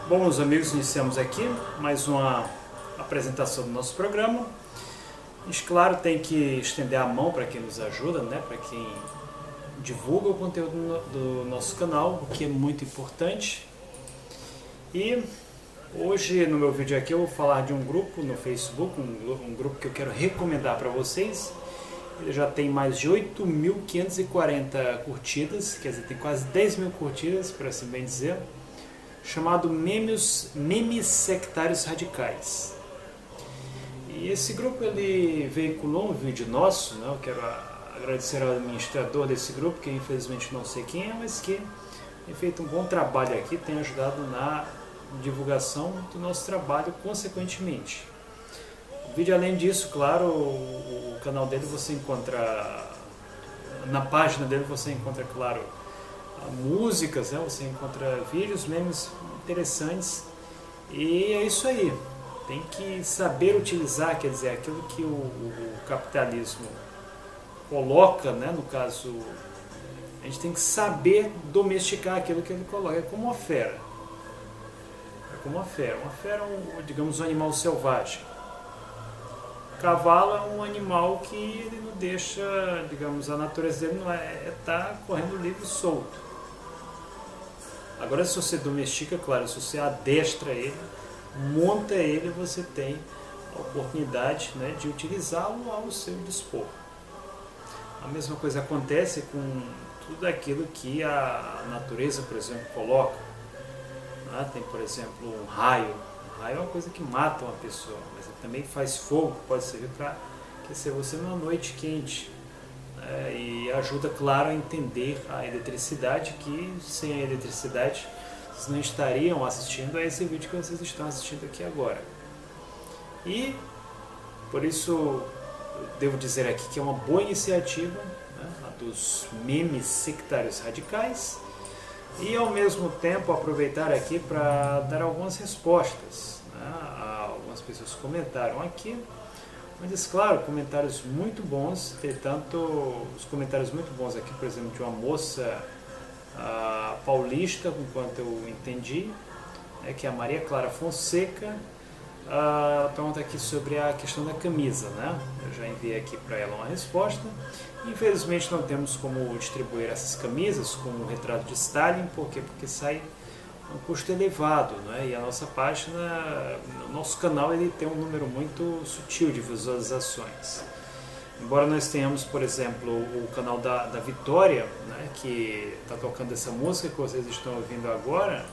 Bom, meus amigos, iniciamos aqui mais uma apresentação do nosso programa. A gente, claro, tem que estender a mão para quem nos ajuda, né? Para quem divulga o conteúdo do nosso canal, o que é muito importante. E hoje, no meu vídeo aqui, eu vou falar de um grupo no Facebook, um grupo que eu quero recomendar para vocês. Ele já tem mais de 8.540 curtidas, quer dizer, tem quase 10 mil curtidas, para assim bem dizer, chamado Memes Sectários Radicais. E esse grupo ele veiculou um vídeo nosso, né? Eu quero agradecer ao administrador desse grupo, que infelizmente não sei quem é, mas que tem feito um bom trabalho aqui, tem ajudado na divulgação do nosso trabalho consequentemente. O vídeo, além disso, claro, o canal dele você encontra, na página dele você encontra, claro, músicas, né? Você encontra vídeos, memes interessantes, e é isso aí. Tem que saber utilizar, quer dizer, aquilo que o capitalismo coloca, né? No caso, a gente tem que saber domesticar aquilo que ele coloca. É como uma fera. É como uma fera. Uma fera é, digamos, um animal selvagem. O cavalo é um animal que ele não deixa, digamos, a natureza dele não é estar correndo livre e solto. Agora, se você domestica, claro, se você adestra ele, monta ele, você tem a oportunidade, né, de utilizá-lo ao seu dispor. A mesma coisa acontece com tudo aquilo que a natureza, por exemplo, coloca. Tem, por exemplo, um raio. Um raio é uma coisa que mata uma pessoa, mas ele também faz fogo, pode servir para aquecer você numa noite quente. E ajuda, claro, a entender a eletricidade, que sem a eletricidade vocês não estariam assistindo a esse vídeo que vocês estão assistindo aqui agora. E por isso eu devo dizer aqui que é uma boa iniciativa, né, a dos memes sectários radicais, e ao mesmo tempo aproveitar aqui para dar algumas respostas, né, algumas pessoas comentaram aqui. Mas, claro, comentários muito bons, entretanto, os comentários muito bons aqui, por exemplo, de uma moça paulista, enquanto eu entendi, que é a Maria Clara Fonseca. Ela pergunta aqui sobre a questão da camisa, né? Eu já enviei aqui para ela uma resposta. Infelizmente não temos como distribuir essas camisas com o retrato de Stalin, por quê? Porque sai um custo elevado, né? E a nossa página, o nosso canal, ele tem um número muito sutil de visualizações. Embora nós tenhamos, por exemplo, o canal da Vitória, né, que está tocando essa música que vocês estão ouvindo agora.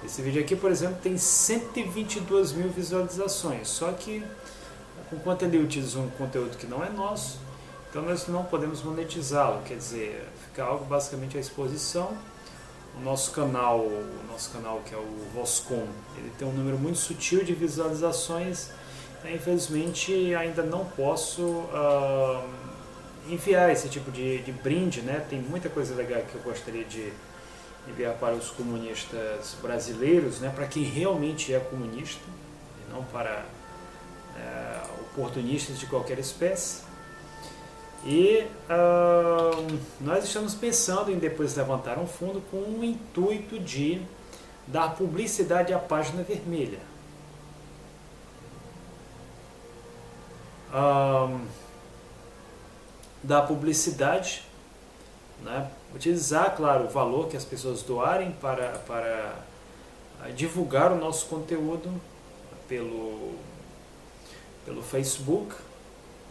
Esse vídeo aqui, por exemplo, tem 122 mil visualizações, só que enquanto ele utiliza um conteúdo que não é nosso, então nós não podemos monetizá-lo, quer dizer, fica algo basicamente à exposição. O nosso canal que é o Voscom, ele tem um número muito sutil de visualizações, então, infelizmente ainda não posso enviar esse tipo de brinde, né? Tem muita coisa legal que eu gostaria de enviar para os comunistas brasileiros, né? Para quem realmente é comunista, e não para oportunistas de qualquer espécie. E nós estamos pensando em depois levantar um fundo com o intuito de dar publicidade à página vermelha. Dar publicidade, né? Utilizar, claro, o valor que as pessoas doarem para divulgar o nosso conteúdo pelo Facebook.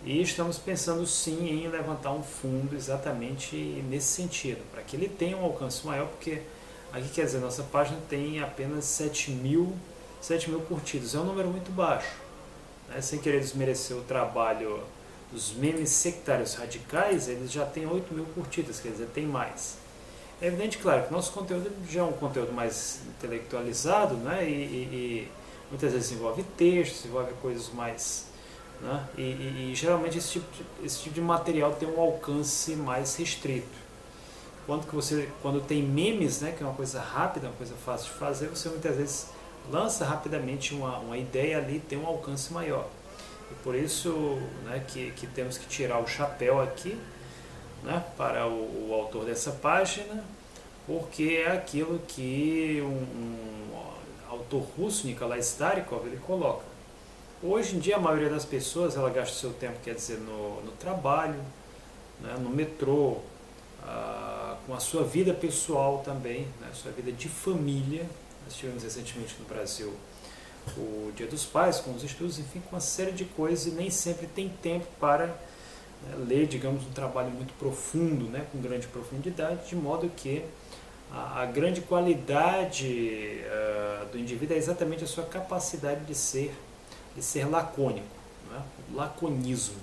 E estamos pensando sim em levantar um fundo exatamente nesse sentido, para que ele tenha um alcance maior, porque aqui, quer dizer, nossa página tem apenas 7 mil curtidas, é um número muito baixo, né? Sem querer desmerecer o trabalho dos memes sectários radicais, eles já têm 8 mil curtidas, quer dizer, tem mais. É evidente, claro, que nosso conteúdo já é um conteúdo mais intelectualizado, né? E muitas vezes envolve textos, envolve coisas mais... Né? E geralmente esse tipo de material tem um alcance mais restrito. Quando tem memes, né, que é uma coisa rápida, uma coisa fácil de fazer, você muitas vezes lança rapidamente uma ideia ali, tem um alcance maior. E por isso, né, que temos que tirar o chapéu aqui, né, para o autor dessa página, porque é aquilo que autor russo, Nikolai Starikov, ele coloca: hoje em dia a maioria das pessoas ela gasta seu tempo, quer dizer, no trabalho, né, no metrô, com a sua vida pessoal também, né, sua vida de família. Nós tivemos recentemente no Brasil o Dia dos Pais, com os estudos, enfim, com uma série de coisas, e nem sempre tem tempo para, né, ler, digamos, um trabalho muito profundo, né, com grande profundidade, de modo que a grande qualidade do indivíduo é exatamente a sua capacidade de ser lacônico, né, o laconismo.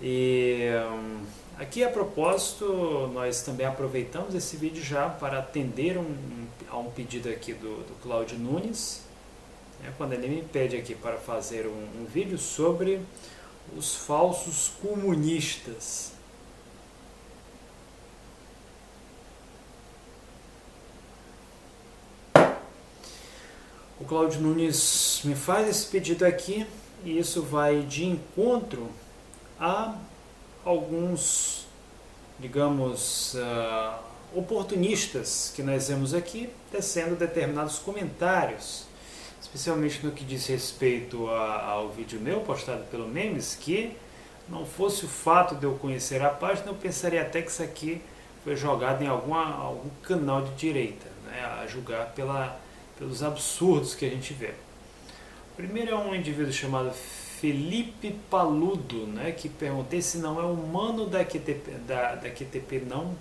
E aqui, a propósito, nós também aproveitamos esse vídeo já para atender a um pedido aqui do Cláudio Nunes, né, quando ele me pede aqui para fazer um vídeo sobre os falsos comunistas. O Cláudio Nunes me faz esse pedido aqui, e isso vai de encontro a alguns, digamos, oportunistas que nós vemos aqui, tecendo determinados comentários, especialmente no que diz respeito ao vídeo meu postado pelo Memes, que não fosse o fato de eu conhecer a página, eu pensaria até que isso aqui foi jogado em algum canal de direita, né, a julgar pelos absurdos que a gente vê. O primeiro é um indivíduo chamado Felipe Paludo, né, que perguntei se não é o mano da QTP, não.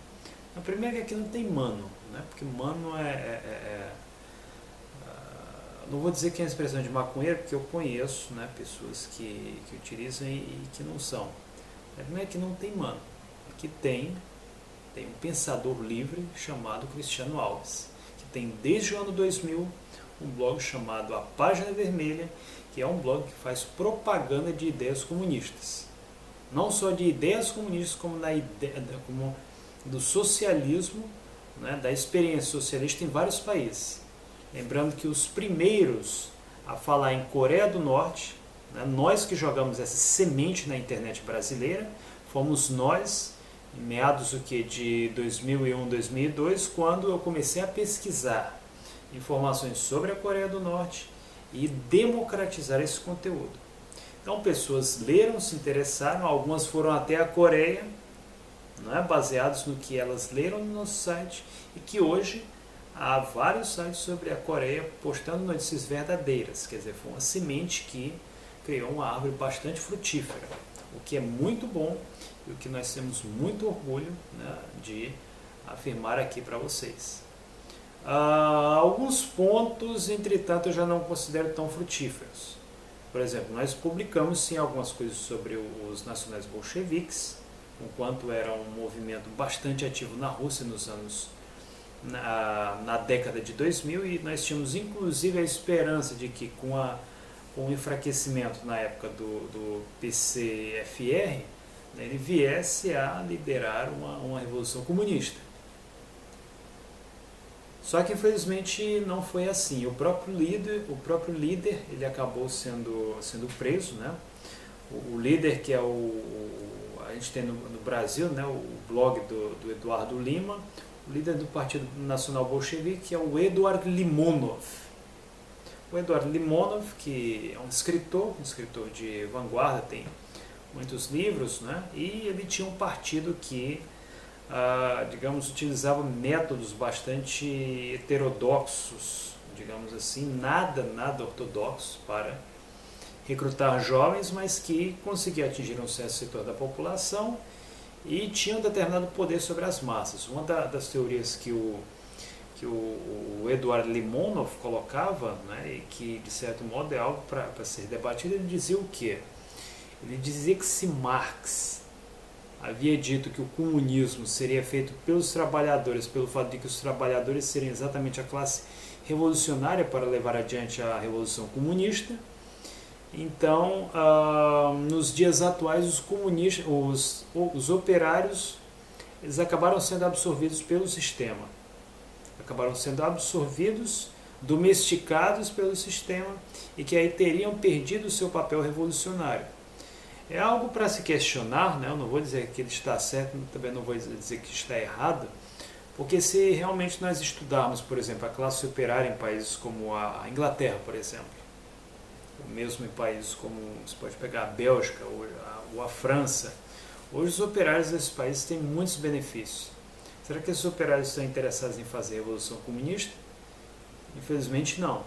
A primeira é que aqui não tem mano, né, porque mano não vou dizer que é a expressão de maconheiro, porque eu conheço, né, pessoas que utilizam e que não são. A primeira é que não tem mano. Aqui tem um pensador livre chamado Cristiano Alves, que tem desde o ano 2000 um blog chamado A Página Vermelha, que é um blog que faz propaganda de ideias comunistas. Não só de ideias comunistas, como do socialismo, né, da experiência socialista em vários países. Lembrando que os primeiros a falar em Coreia do Norte, né, nós que jogamos essa semente na internet brasileira, fomos nós, em meados de 2001, 2002, quando eu comecei a pesquisar informações sobre a Coreia do Norte e democratizar esse conteúdo. Então, pessoas leram, se interessaram, algumas foram até a Coreia, né, baseados no que elas leram no nosso site, e que hoje há vários sites sobre a Coreia postando notícias verdadeiras. Quer dizer, foi uma semente que criou uma árvore bastante frutífera, o que é muito bom e o que nós temos muito orgulho, né, de afirmar aqui para vocês. Alguns pontos, entretanto, eu já não considero tão frutíferos. Por exemplo, nós publicamos sim algumas coisas sobre os nacionais bolcheviques, enquanto era um movimento bastante ativo na Rússia na década de 2000, e nós tínhamos inclusive a esperança de que com o enfraquecimento na época do PCFR, né, ele viesse a liderar uma revolução comunista. Só que infelizmente não foi assim. O próprio líder ele acabou sendo preso, né? O líder, que é a gente tem no Brasil, né, o blog do Eduardo Lima, o líder do Partido Nacional Bolchevique, que é o Eduard Limonov. O Eduard Limonov, que é um escritor de vanguarda, tem muitos livros, né? E ele tinha um partido que, digamos, utilizava métodos bastante heterodoxos, digamos assim, nada ortodoxo para recrutar jovens, mas que conseguia atingir um certo setor da população e tinha um determinado poder sobre as massas. Uma das teorias que o Eduard Limonov colocava, né, e que de certo modo é algo para ser debatido, ele dizia o quê? Ele dizia que se Marx havia dito que o comunismo seria feito pelos trabalhadores, pelo fato de que os trabalhadores seriam exatamente a classe revolucionária para levar adiante a revolução comunista, então, nos dias atuais, os comunistas, os operários, eles acabaram sendo absorvidos pelo sistema, acabaram sendo absorvidos, domesticados pelo sistema, e que aí teriam perdido o seu papel revolucionário. É algo para se questionar, né? Eu não vou dizer que ele está certo, também não vou dizer que está errado, Porque se realmente nós estudarmos, por exemplo, a classe operária em países como a Inglaterra, por exemplo, ou mesmo em países como, você pode pegar a Bélgica ou a França, hoje os operários desses países têm muitos benefícios. Será que esses operários estão interessados em fazer a Revolução Comunista? Infelizmente não.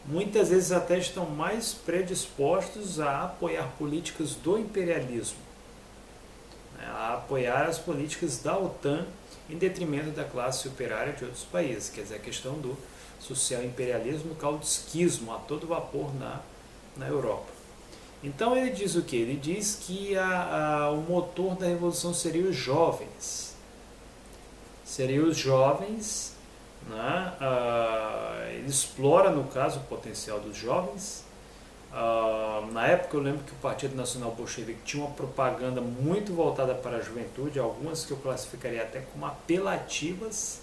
Muitas vezes até estão mais predispostos a apoiar políticas do imperialismo, a apoiar as políticas da OTAN em detrimento da classe operária de outros países, quer dizer, a questão do social imperialismo, do caudisquismo a todo vapor na Europa. Então ele diz o que? Ele diz que o motor da revolução seria os jovens. Seriam os jovens, né? Ele explora, no caso, o potencial dos jovens. Na época eu lembro que o Partido Nacional Bolchevique tinha uma propaganda muito voltada para a juventude, algumas que eu classificaria até como apelativas.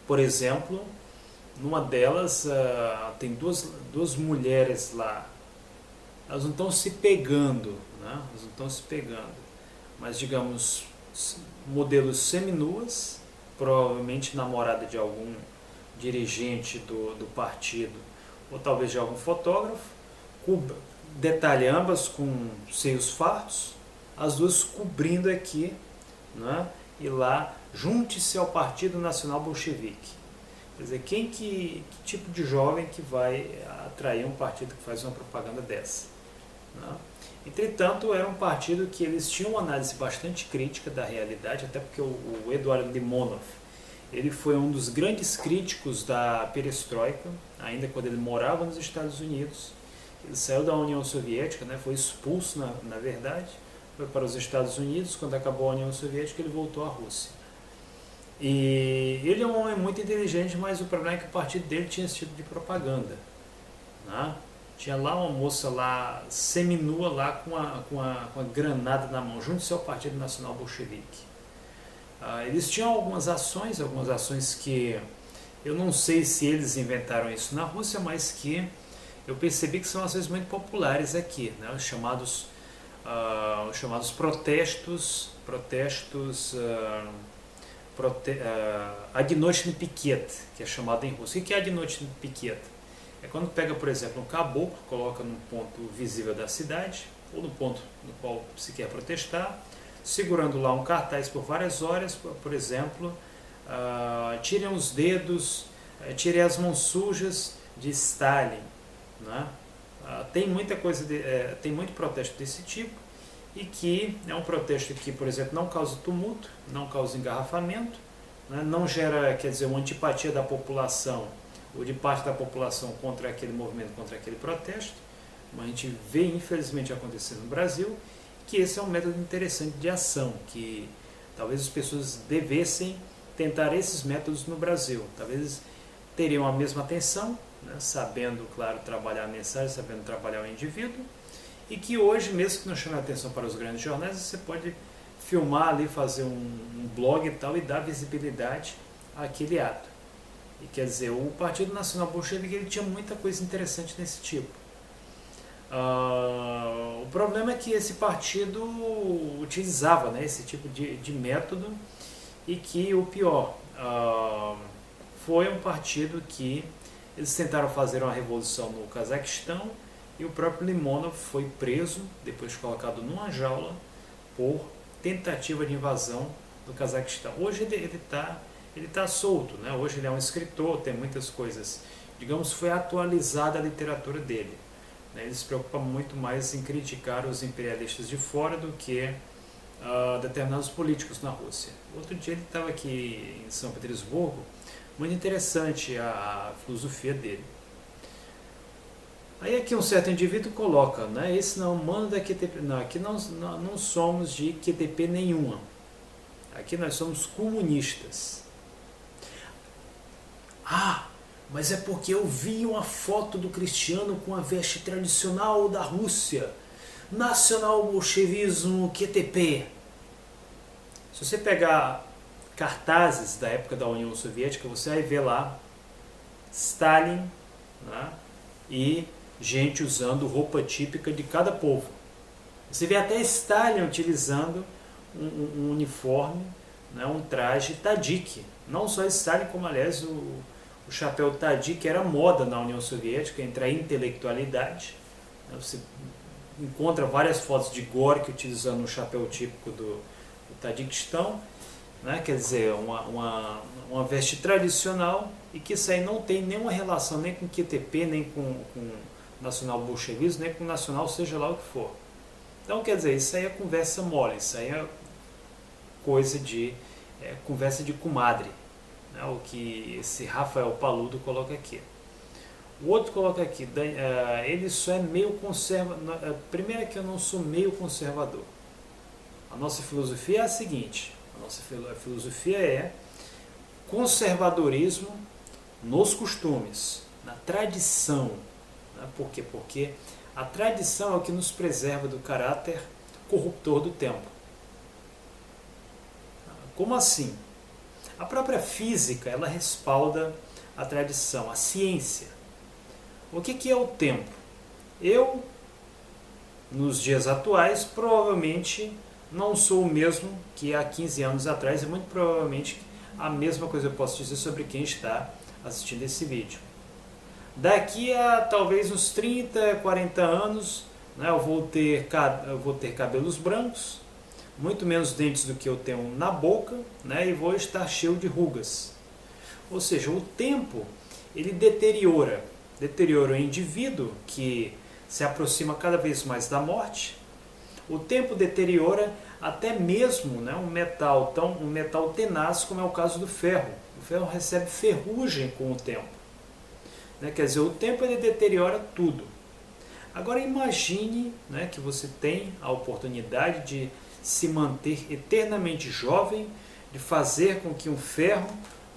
Por exemplo, numa delas tem duas mulheres lá. Elas não estão se pegando, né? Elas não estão se pegando, mas digamos modelos seminuas, provavelmente namorada de algum dirigente do partido ou talvez de algum fotógrafo, detalhe ambas com seios fartos, as duas cobrindo aqui, né? E lá, junte-se ao Partido Nacional Bolchevique. Quer dizer, que tipo de jovem que vai atrair um partido que faz uma propaganda dessa? Né? Entretanto, era um partido que eles tinham uma análise bastante crítica da realidade, até porque o Eduard Limonov, ele foi um dos grandes críticos da perestroika, ainda quando ele morava nos Estados Unidos. Ele saiu da União Soviética, né, foi expulso, na verdade, foi para os Estados Unidos. Quando acabou a União Soviética, ele voltou à Rússia. E ele é um homem muito inteligente, mas o problema é que o partido dele tinha esse tipo de propaganda, né? Tinha lá uma moça lá, seminua lá com a granada na mão, junto ao Partido Nacional Bolchevique. Eles tinham algumas ações que eu não sei se eles inventaram isso na Rússia, mas que eu percebi que são ações muito populares aqui, né? Os chamados protestos Одиночный пикет, que é chamado em russo. O que é Одиночный пикет? É quando pega, por exemplo, um caboclo, coloca num ponto visível da cidade, ou no ponto no qual se quer protestar, segurando lá um cartaz por várias horas, por exemplo, tirem os dedos, tirem as mãos sujas de Stalin, né? Tem muita coisa, tem muito protesto desse tipo, e que é um protesto que, por exemplo, não causa tumulto, não causa engarrafamento, né? Não gera, quer dizer, uma antipatia da população ou de parte da população contra aquele movimento, contra aquele protesto, mas a gente vê infelizmente acontecer no Brasil, que esse é um método interessante de ação, que talvez as pessoas devessem tentar esses métodos no Brasil. Talvez teriam a mesma atenção, né, sabendo, claro, trabalhar a mensagem, sabendo trabalhar o indivíduo, e que hoje, mesmo que não chame a atenção para os grandes jornais, você pode filmar ali, fazer um blog e tal, e dar visibilidade àquele ato. E quer dizer, o Partido Nacional Bolchevique ele tinha muita coisa interessante nesse tipo. O problema é que esse partido utilizava, né, esse tipo de método, e que o pior, foi um partido que eles tentaram fazer uma revolução no Cazaquistão, e o próprio Limonov foi preso, depois colocado numa jaula, por tentativa de invasão do Cazaquistão. Hoje ele está solto, né? Hoje ele é um escritor, tem muitas coisas, digamos, foi atualizada a literatura dele, né? Ele se preocupa muito mais em criticar os imperialistas de fora do que determinados políticos na Rússia. Outro dia ele estava aqui em São Petersburgo, muito interessante a filosofia dele. Aí aqui um certo indivíduo coloca, né, esse não manda da QTP, não, aqui não somos de QTP nenhuma, aqui nós somos comunistas. Mas é porque eu vi uma foto do Cristiano com a veste tradicional da Rússia, nacional bolchevismo QTP. Se você pegar cartazes da época da União Soviética, você vai ver lá Stalin, né, e gente usando roupa típica de cada povo. Você vê até Stalin utilizando um uniforme né, um traje Tadік. Não só Stalin, como aliás o chapéu Tadік era moda na União Soviética entre a intelectualidade. Você encontra várias fotos de Gorky utilizando o chapéu típico do Tadiquistão, né? Quer dizer, uma veste tradicional, e que isso aí não tem nenhuma relação nem com QTP, nem com nacional bolchevismo, nem com nacional seja lá o que for. Então, quer dizer, isso aí é conversa mole, isso aí é coisa de conversa de comadre, né? O que esse Rafael Paludo coloca aqui. O outro coloca aqui, ele só é meio conservador. Primeiro é que eu não sou meio conservador. A nossa filosofia é a seguinte, a nossa filosofia é conservadorismo nos costumes, na tradição. Né? Por quê? Porque a tradição é o que nos preserva do caráter corruptor do tempo. Como assim? A própria física, ela respalda a tradição, a ciência. O que é o tempo? Eu, nos dias atuais, provavelmente não sou o mesmo que há 15 anos atrás, e muito provavelmente a mesma coisa eu posso dizer sobre quem está assistindo esse vídeo. Daqui a talvez uns 30, 40 anos, né, eu vou ter cabelos brancos, muito menos dentes do que eu tenho na boca, né, e vou estar cheio de rugas. Ou seja, o tempo, ele deteriora o indivíduo, que se aproxima cada vez mais da morte. O tempo deteriora até mesmo, né, um metal tenaz, como é o caso do ferro. O ferro recebe ferrugem com o tempo. Né? Quer dizer, o tempo ele deteriora tudo. Agora imagine, né, que você tem a oportunidade de se manter eternamente jovem, de fazer com que um ferro,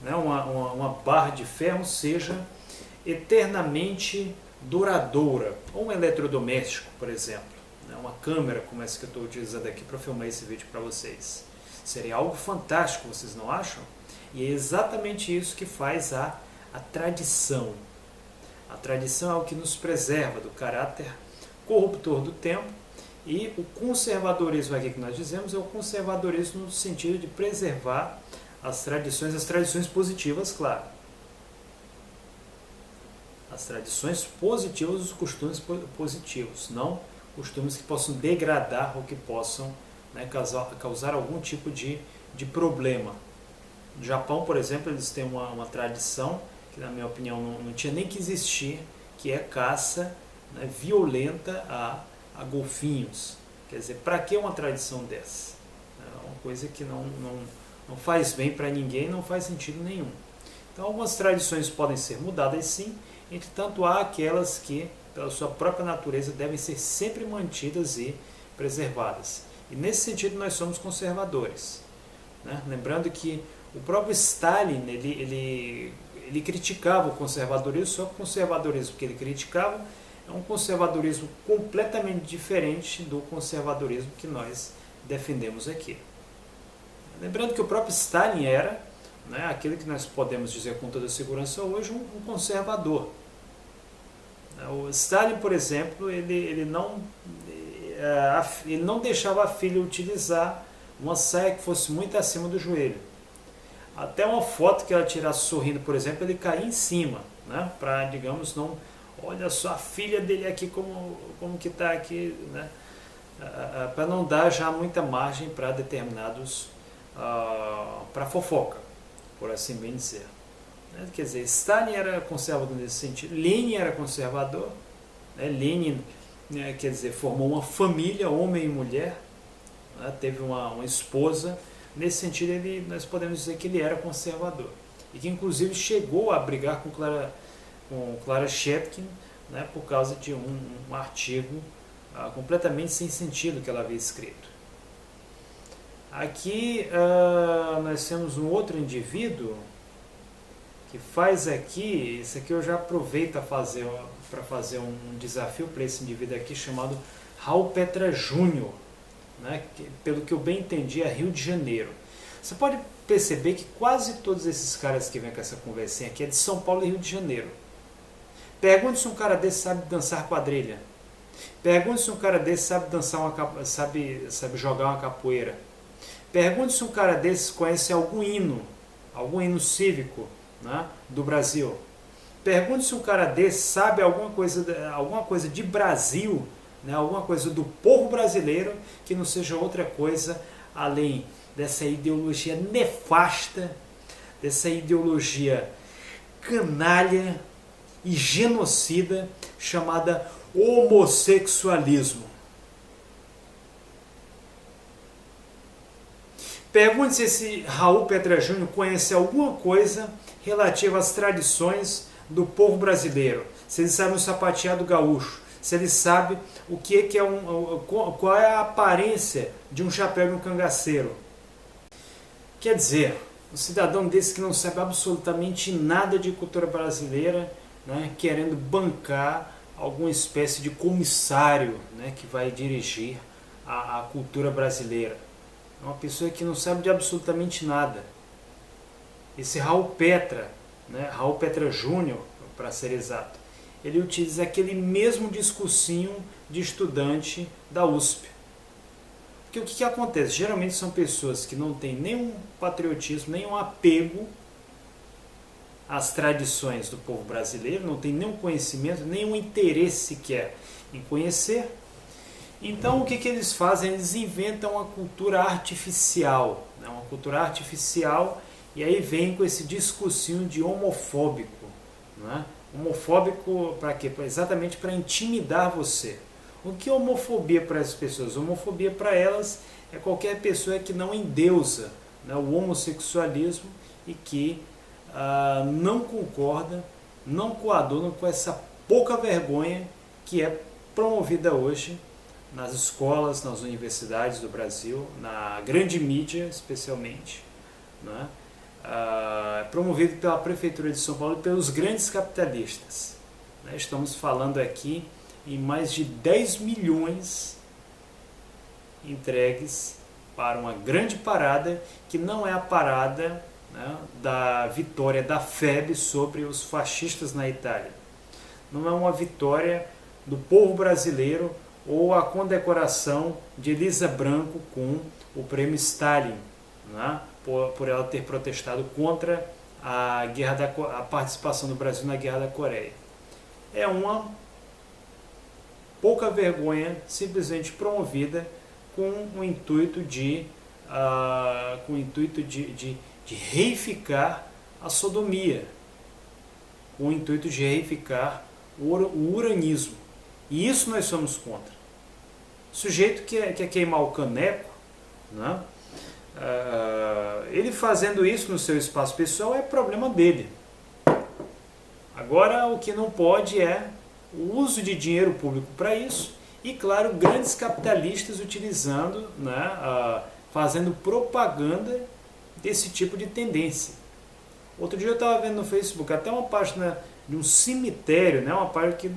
né, uma barra de ferro seja eternamente duradoura, ou um eletrodoméstico, por exemplo, né, uma câmera como essa que eu estou utilizando aqui para filmar esse vídeo para vocês. Seria algo fantástico, vocês não acham? E é exatamente isso que faz a tradição. A tradição é o que nos preserva do caráter corruptor do tempo, e o conservadorismo aqui que nós dizemos é o conservadorismo no sentido de preservar as tradições positivas, claro. As tradições positivas, os costumes positivos, não costumes que possam degradar ou que possam, né, causar algum tipo de problema. No Japão, por exemplo, eles têm uma tradição que, na minha opinião, não tinha nem que existir, que é caça, né, violenta a golfinhos. Quer dizer, para que uma tradição dessa? É uma coisa que não faz bem para ninguém, não faz sentido nenhum. Então, algumas tradições podem ser mudadas sim, entretanto, há aquelas que, pela sua própria natureza, devem ser sempre mantidas e preservadas. E nesse sentido, nós somos conservadores. Né? Lembrando que o próprio Stalin, ele criticava o conservadorismo, só que o conservadorismo que ele criticava é um conservadorismo completamente diferente do conservadorismo que nós defendemos aqui. Lembrando que o próprio Stalin era, né, aquele que nós podemos dizer com toda segurança hoje, um conservador. O Stalin, por exemplo, ele não deixava a filha utilizar uma saia que fosse muito acima do joelho. Até uma foto que ela tirasse sorrindo, por exemplo, ele caía em cima, né, para, digamos, não... Olha só a filha dele aqui como que está aqui, né, para não dar já muita margem para determinados... para fofoca, por assim bem dizer. Quer dizer, Stalin era conservador nesse sentido, Lenin era conservador, né? Lenin, né, quer dizer, formou uma família, homem e mulher, né? Teve uma esposa. Nesse sentido, nós podemos dizer que ele era conservador, e que inclusive chegou a brigar com Clara Zetkin, né, por causa de um artigo completamente sem sentido que ela havia escrito. Aqui nós temos um outro indivíduo que faz aqui, isso aqui eu já aproveito para fazer um desafio para esse indivíduo aqui, chamado Raul Petra Júnior, né, que, pelo que eu bem entendi, é Rio de Janeiro. Você pode perceber que quase todos esses caras que vêm com essa conversinha aqui é de São Paulo e Rio de Janeiro. Pergunte se um cara desse sabe dançar quadrilha. Pergunte se um cara desse sabe dançar sabe jogar uma capoeira. Pergunte se um cara desses conhece algum hino cívico, né, do Brasil. Pergunte se um cara desse sabe alguma coisa de Brasil, né, alguma coisa do povo brasileiro que não seja outra coisa além dessa ideologia nefasta, dessa ideologia canalha e genocida chamada homossexualismo. Pergunte se esse Raul Petra Júnior conhece alguma coisa relativa às tradições do povo brasileiro, se ele sabe o sapateado gaúcho, se ele sabe o que é qual é a aparência de um chapéu de um cangaceiro. Quer dizer, um cidadão desse que não sabe absolutamente nada de cultura brasileira, né, querendo bancar alguma espécie de comissário, né, que vai dirigir a cultura brasileira. É uma pessoa que não sabe de absolutamente nada. Esse Raul Petra, né, Raul Petra Júnior, para ser exato, ele utiliza aquele mesmo discursinho de estudante da USP. Porque o que acontece? Geralmente são pessoas que não têm nenhum patriotismo, nenhum apego às tradições do povo brasileiro, não tem nenhum conhecimento, nenhum interesse sequer em conhecer. Então o que eles fazem? Eles inventam uma cultura artificial, né? Uma cultura artificial, e aí vem com esse discursinho de homofóbico, né? Homofóbico para quê? Exatamente para intimidar você. O que é homofobia para essas pessoas? Homofobia para elas é qualquer pessoa que não endeusa, né, o homossexualismo e que não concorda, não coaduna com essa pouca vergonha que é promovida hoje nas escolas, nas universidades do Brasil, na grande mídia especialmente, né? Promovido pela Prefeitura de São Paulo e pelos grandes capitalistas. Né? Estamos falando aqui em mais de 10 milhões entregues para uma grande parada que não é a parada, né, da vitória da FEB sobre os fascistas na Itália. Não é uma vitória do povo brasileiro ou a condecoração de Elisa Branco com o prêmio Stalin, né, por ela ter protestado contra a participação do Brasil na Guerra da Coreia. É uma pouca vergonha simplesmente promovida com o intuito de reificar a sodomia, com o intuito de reificar o uranismo. E isso nós somos contra. O sujeito que quer queimar o caneco, né? Ele fazendo isso no seu espaço pessoal é problema dele. Agora o que não pode é o uso de dinheiro público para isso e, claro, grandes capitalistas utilizando, né, fazendo propaganda desse tipo de tendência. Outro dia eu estava vendo no Facebook até uma página de um cemitério, né, uma página que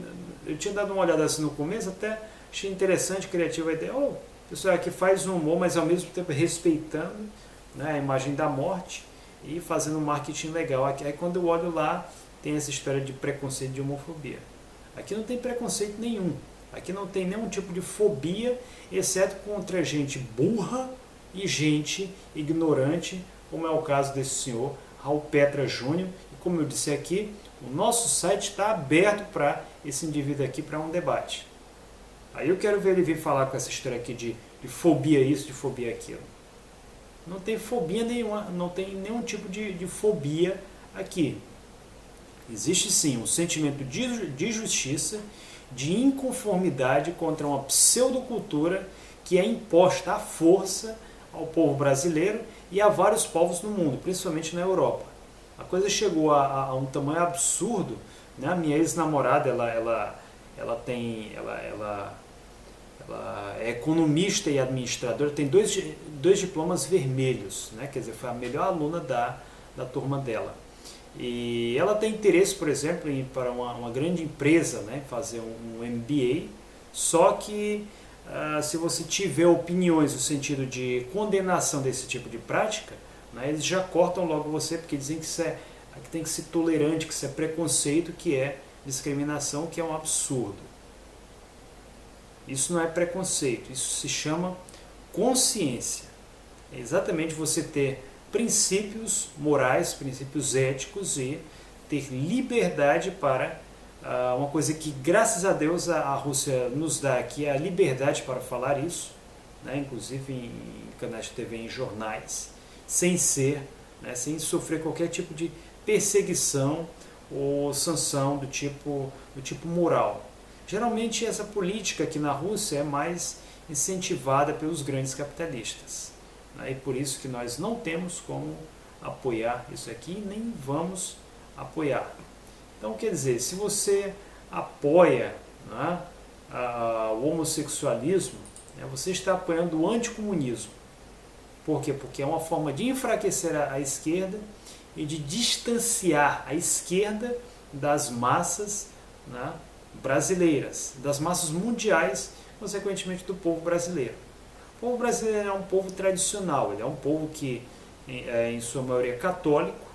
eu tinha dado uma olhada assim no começo, até achei interessante, criativa a ideia. O pessoal aqui faz um humor, mas ao mesmo tempo respeitando, né, a imagem da morte e fazendo um marketing legal. Aí quando eu olho lá, tem essa história de preconceito, de homofobia. Aqui não tem preconceito nenhum. Aqui não tem nenhum tipo de fobia, exceto contra gente burra e gente ignorante, como é o caso desse senhor Raul Petra Júnior. E como eu disse aqui, o nosso site está aberto para esse indivíduo aqui para um debate. Aí eu quero ver ele vir falar com essa história aqui de fobia isso, de fobia aquilo. Não tem fobia nenhuma, não tem nenhum tipo de fobia aqui. Existe sim um sentimento de justiça, de inconformidade contra uma pseudocultura que é imposta à força ao povo brasileiro e a vários povos no mundo, principalmente na Europa. A coisa chegou a um tamanho absurdo, né? A minha ex-namorada, ela é economista e administradora, tem dois diplomas vermelhos, né? Quer dizer, foi a melhor aluna da turma dela. E ela tem interesse, por exemplo, em ir para uma grande empresa, né, fazer um MBA, só que se você tiver opiniões no sentido de condenação desse tipo de prática, né, eles já cortam logo você, porque dizem que isso que tem que ser tolerante, que isso é preconceito, que é discriminação, que é um absurdo. Isso não é preconceito, isso se chama consciência. é exatamente você ter princípios morais, princípios éticos e ter liberdade para uma coisa que, graças a Deus, a Rússia nos dá aqui, a liberdade para falar isso, né, inclusive em canais de TV, em jornais, sem ser, né, sem sofrer qualquer tipo de perseguição ou sanção do tipo moral. Geralmente essa política aqui na Rússia é mais incentivada pelos grandes capitalistas, né, e por isso que nós não temos como apoiar isso aqui, nem vamos apoiar. Então, quer dizer, se você apoia, né, o homossexualismo, né, você está apoiando o anticomunismo. Por quê? Porque é uma forma de enfraquecer a esquerda e de distanciar a esquerda das massas, né, brasileiras, das massas mundiais, consequentemente do povo brasileiro. O povo brasileiro é um povo tradicional, ele é um povo que, em sua maioria, é católico,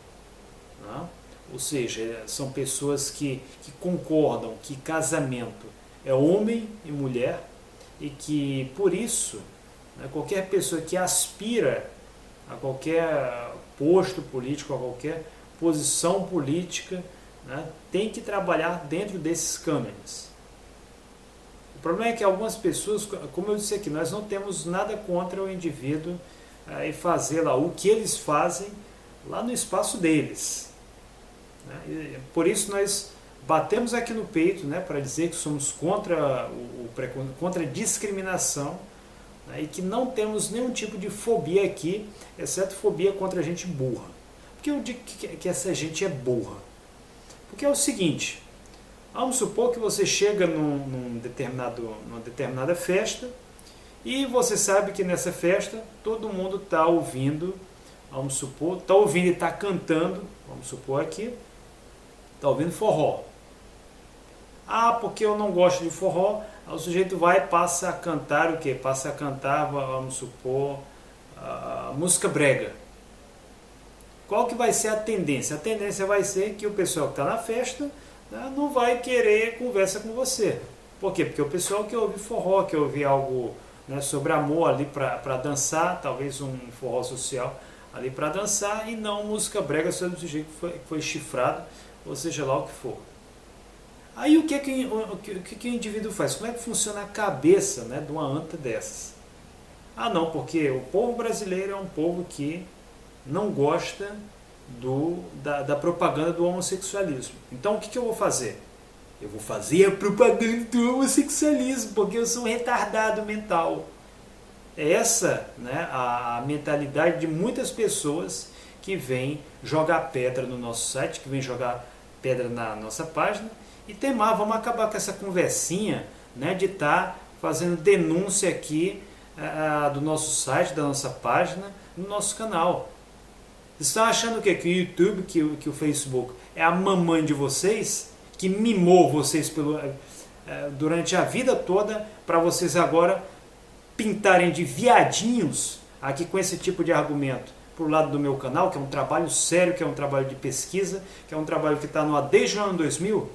né? Ou seja, são pessoas que concordam que casamento é homem e mulher e que, por isso, né, qualquer pessoa que aspira a qualquer posto político, a qualquer posição política, né, tem que trabalhar dentro desses cânones. O problema é que algumas pessoas, como eu disse aqui, nós não temos nada contra o indivíduo e fazer lá o que eles fazem lá no espaço deles. Por isso nós batemos aqui no peito, né, para dizer que somos contra contra a discriminação, né, e que não temos nenhum tipo de fobia aqui, exceto fobia contra a gente burra. Por que eu digo que essa gente é burra? Porque é o seguinte, vamos supor que você chega numa determinada festa e você sabe que nessa festa todo mundo está ouvindo, vamos supor, está ouvindo e está cantando, vamos supor aqui, está ouvindo forró. Ah, porque eu não gosto de forró. O sujeito vai e passa a cantar o quê? Passa a cantar, vamos supor, música brega. Qual que vai ser a tendência? A tendência vai ser que o pessoal que está na festa, né, não vai querer conversa com você. Por quê? Porque o pessoal quer ouvir forró, quer ouvir algo, né, sobre amor ali para dançar, talvez um forró social ali para dançar, e não música brega sobre o sujeito que foi chifrado, ou seja lá o que for. Aí o que o indivíduo faz? Como é que funciona a cabeça, né, de uma anta dessas? Ah não, porque o povo brasileiro é um povo que não gosta da propaganda do homossexualismo. Então o que eu vou fazer? Eu vou fazer a propaganda do homossexualismo, porque eu sou um retardado mental. É essa, né, a mentalidade de muitas pessoas que vêm jogar pedra no nosso site, que vêm jogar pedra na nossa página, e vamos acabar com essa conversinha, né, de estar fazendo denúncia aqui do nosso site, da nossa página, no nosso canal. Vocês estão achando o quê? Que o YouTube, que o Facebook é a mamãe de vocês, que mimou vocês durante a vida toda, para vocês agora pintarem de viadinhos aqui com esse tipo de argumento pro lado do meu canal, que é um trabalho sério, que é um trabalho de pesquisa, que é um trabalho que está no ar desde o ano 2000?